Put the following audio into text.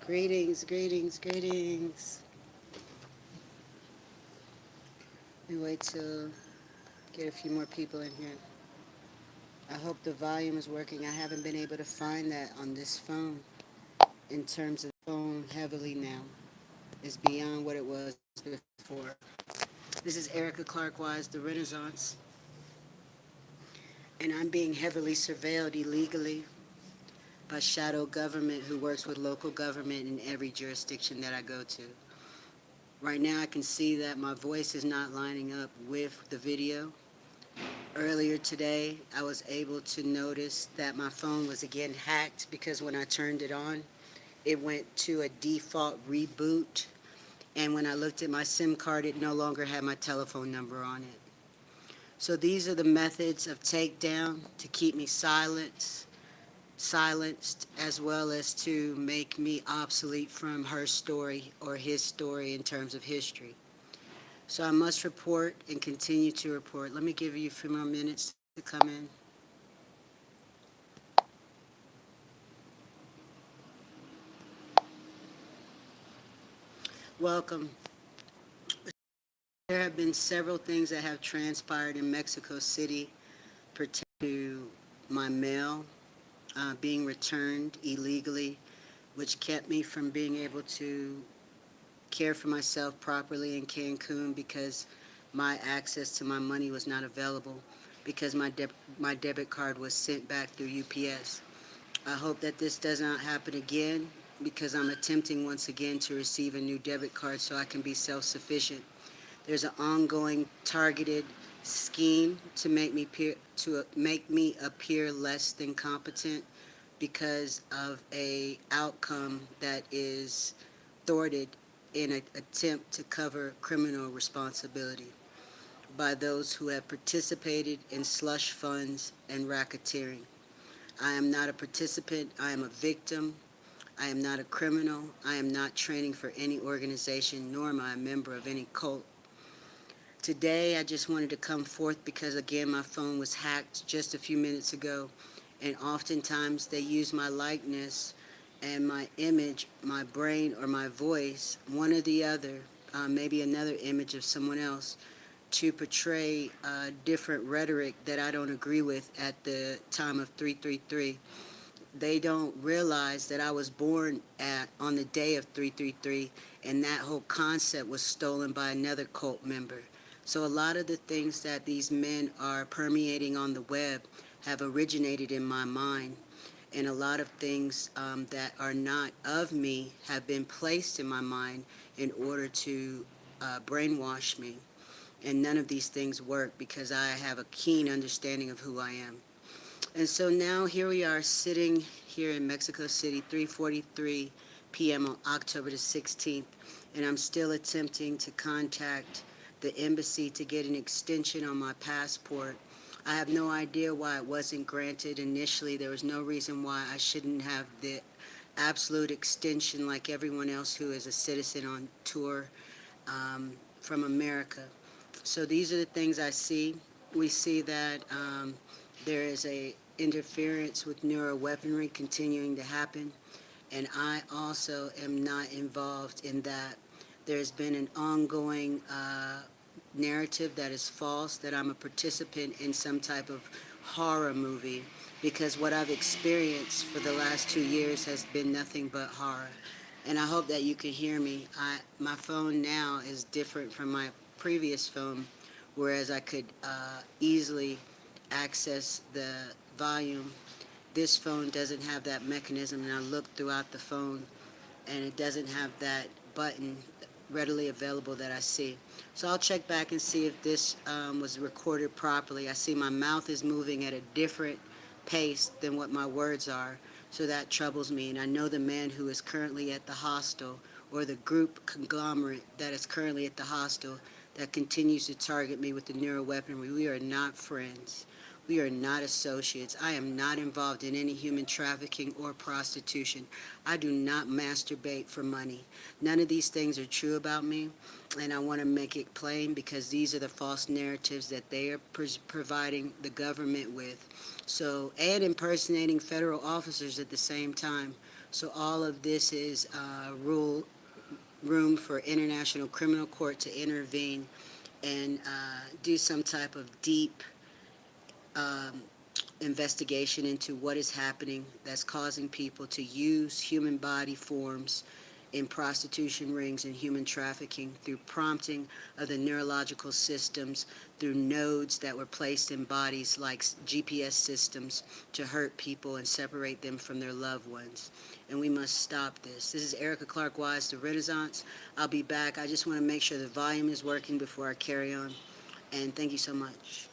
Greetings, greetings, greetings. Let me wait till get a few more people in here. I hope the volume is working. I haven't been able to find that on this phone in terms of phone heavily now. It's beyond what it was before. This is Erica Clark Wise, the Renaissance, and I'm being heavily surveilled illegally by shadow government who works with local government in every jurisdiction that I go to. Right now I can see that my voice is not lining up with the video. Earlier today, I was able to notice that my phone was again hacked because when I turned it on, it went to a default reboot. And when I looked at my SIM card, it no longer had my telephone number on it. So these are the methods of takedown to keep me silenced, as well as to make me obsolete from her story or his story in terms of history. So I must report and continue to report. Let me give you a few more minutes to come in. Welcome. There have been several things that have transpired in Mexico City pertaining to my mail being returned illegally, which kept me from being able to care for myself properly in Cancun because my access to my money was not available because my debit card was sent back through UPS. I hope that this does not happen again because I'm attempting once again to receive a new debit card so I can be self-sufficient. There's an ongoing targeted scheme to make me appear less than competent because of a outcome that is thwarted in an attempt to cover criminal responsibility by those who have participated in slush funds and racketeering. I am not a participant. I am a victim. I am not a criminal. I am not training for any organization, nor am I a member of any cult. Today, I just wanted to come forth because, again, my phone was hacked just a few minutes ago, and oftentimes they use my likeness and my image, my brain, or my voice, one or the other, maybe another image of someone else, to portray different rhetoric that I don't agree with at the time of 333. They don't realize that I was born on the day of 333, and that whole concept was stolen by another cult member. So a lot of the things that these men are permeating on the web have originated in my mind, and a lot of things that are not of me have been placed in my mind in order to brainwash me. And none of these things work because I have a keen understanding of who I am. And so now here we are sitting here in Mexico City, 3:43 p.m. on October the 16th, and I'm still attempting to contact the embassy to get an extension on my passport. I have no idea why it wasn't granted initially. There was no reason why I shouldn't have the absolute extension like everyone else who is a citizen on tour from America. So these are the things I see. We see that there is a interference with neuro-weaponry continuing to happen, and I also am not involved in that. There's been an ongoing narrative that is false, that I'm a participant in some type of horror movie, because what I've experienced for the last 2 years has been nothing but horror. And I hope that you can hear me. My phone now is different from my previous phone, whereas I could easily access the volume. This phone doesn't have that mechanism, and I looked throughout the phone, and it doesn't have that button readily available that I see. So I'll check back and see if this was recorded properly. I see my mouth is moving at a different pace than what my words are, so that troubles me. And I know the man who is currently at the hostel, or the group conglomerate that is currently at the hostel, that continues to target me with the neuroweaponry. We are not friends. We are not associates. I am not involved in any human trafficking or prostitution. I do not masturbate for money. None of these things are true about me, and I want to make it plain because these are the false narratives that they are providing the government with. So, and impersonating federal officers at the same time. So all of this is room for International Criminal Court to intervene and do some type of deep um, investigation into what is happening that's causing people to use human body forms in prostitution rings and human trafficking through prompting of the neurological systems, through nodes that were placed in bodies like GPS systems to hurt people and separate them from their loved ones. And we must stop this. This is Erica Clark Wise, The Renaissance. I'll be back. I just want to make sure the volume is working before I carry on. And thank you so much.